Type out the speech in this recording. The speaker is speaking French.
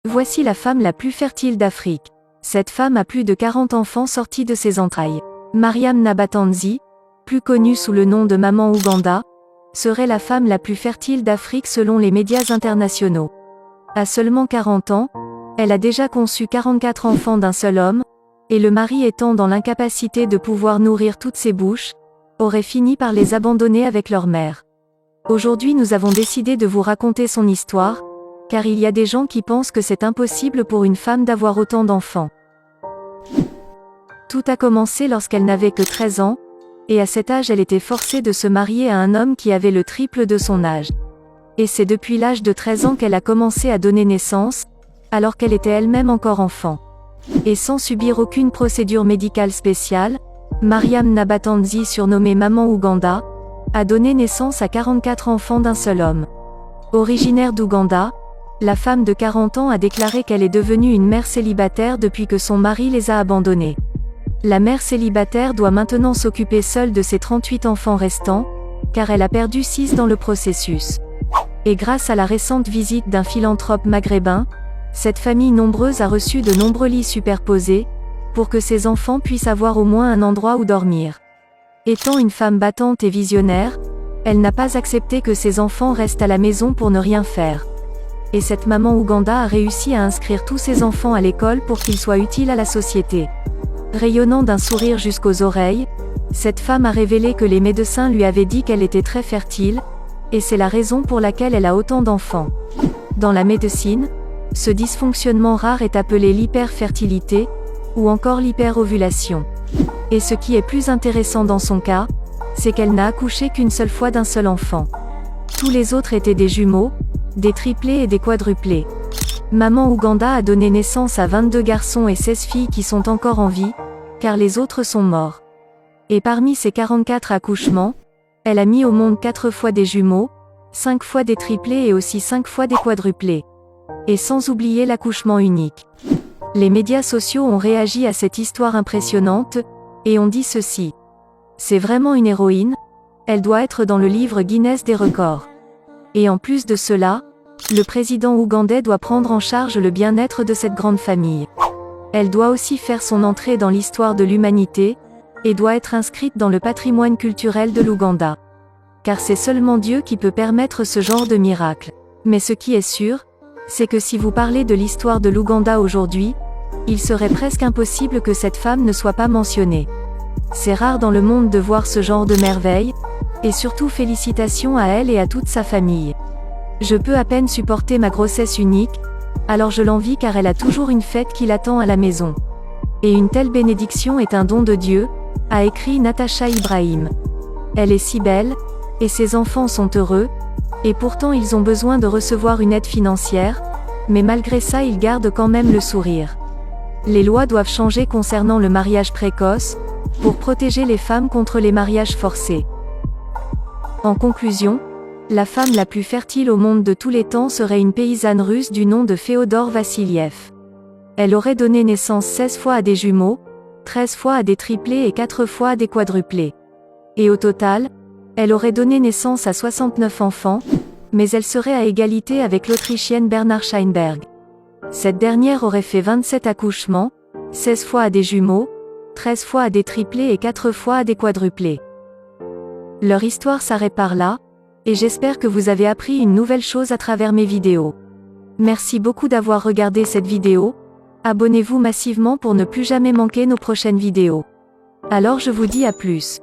Voici la femme la plus fertile d'Afrique. Cette femme a plus de 40 enfants sortis de ses entrailles. Mariam Nabatanzi, plus connue sous le nom de Maman Ouganda, serait la femme la plus fertile d'Afrique selon les médias internationaux. À seulement 40 ans, elle a déjà conçu 44 enfants d'un seul homme, et le mari étant dans l'incapacité de pouvoir nourrir toutes ses bouches, aurait fini par les abandonner avec leur mère. Aujourd'hui nous avons décidé de vous raconter son histoire, car il y a des gens qui pensent que c'est impossible pour une femme d'avoir autant d'enfants. Tout a commencé lorsqu'elle n'avait que 13 ans, et à cet âge elle était forcée de se marier à un homme qui avait le triple de son âge. Et c'est depuis l'âge de 13 ans qu'elle a commencé à donner naissance, alors qu'elle était elle-même encore enfant. Et sans subir aucune procédure médicale spéciale, Mariam Nabatanzi, surnommée Maman Ouganda, a donné naissance à 44 enfants d'un seul homme. Originaire d'Ouganda, la femme de 40 ans a déclaré qu'elle est devenue une mère célibataire depuis que son mari les a abandonnés. La mère célibataire doit maintenant s'occuper seule de ses 38 enfants restants, car elle a perdu 6 dans le processus. Et grâce à la récente visite d'un philanthrope maghrébin, cette famille nombreuse a reçu de nombreux lits superposés, pour que ses enfants puissent avoir au moins un endroit où dormir. Étant une femme battante et visionnaire, elle n'a pas accepté que ses enfants restent à la maison pour ne rien faire. Et cette maman Ouganda a réussi à inscrire tous ses enfants à l'école pour qu'ils soient utiles à la société. Rayonnant d'un sourire jusqu'aux oreilles, cette femme a révélé que les médecins lui avaient dit qu'elle était très fertile, et c'est la raison pour laquelle elle a autant d'enfants. Dans la médecine, ce dysfonctionnement rare est appelé l'hyperfertilité, ou encore l'hyperovulation. Et ce qui est plus intéressant dans son cas, c'est qu'elle n'a accouché qu'une seule fois d'un seul enfant. Tous les autres étaient des jumeaux, des triplés et des quadruplés. Maman Ouganda a donné naissance à 22 garçons et 16 filles qui sont encore en vie, car les autres sont morts. Et parmi ces 44 accouchements, elle a mis au monde 4 fois des jumeaux, 5 fois des triplés et aussi 5 fois des quadruplés. Et sans oublier l'accouchement unique. Les médias sociaux ont réagi à cette histoire impressionnante, et ont dit ceci. C'est vraiment une héroïne, elle doit être dans le livre Guinness des records. Et en plus de cela, le président ougandais doit prendre en charge le bien-être de cette grande famille. Elle doit aussi faire son entrée dans l'histoire de l'humanité, et doit être inscrite dans le patrimoine culturel de l'Ouganda. Car c'est seulement Dieu qui peut permettre ce genre de miracle. Mais ce qui est sûr, c'est que si vous parlez de l'histoire de l'Ouganda aujourd'hui, il serait presque impossible que cette femme ne soit pas mentionnée. C'est rare dans le monde de voir ce genre de merveille, et surtout félicitations à elle et à toute sa famille. Je peux à peine supporter ma grossesse unique, alors je l'envie car elle a toujours une fête qui l'attend à la maison. Et une telle bénédiction est un don de Dieu, a écrit Natacha Ibrahim. Elle est si belle, et ses enfants sont heureux, et pourtant ils ont besoin de recevoir une aide financière, mais malgré ça ils gardent quand même le sourire. Les lois doivent changer concernant le mariage précoce, pour protéger les femmes contre les mariages forcés. En conclusion, la femme la plus fertile au monde de tous les temps serait une paysanne russe du nom de Féodor Vassiliev. Elle aurait donné naissance 16 fois à des jumeaux, 13 fois à des triplés et 4 fois à des quadruplés. Et au total, elle aurait donné naissance à 69 enfants, mais elle serait à égalité avec l'Autrichienne Bernard Scheinberg. Cette dernière aurait fait 27 accouchements, 16 fois à des jumeaux, 13 fois à des triplés et 4 fois à des quadruplés. Leur histoire s'arrête par là, et j'espère que vous avez appris une nouvelle chose à travers mes vidéos. Merci beaucoup d'avoir regardé cette vidéo, abonnez-vous massivement pour ne plus jamais manquer nos prochaines vidéos. Alors je vous dis à plus.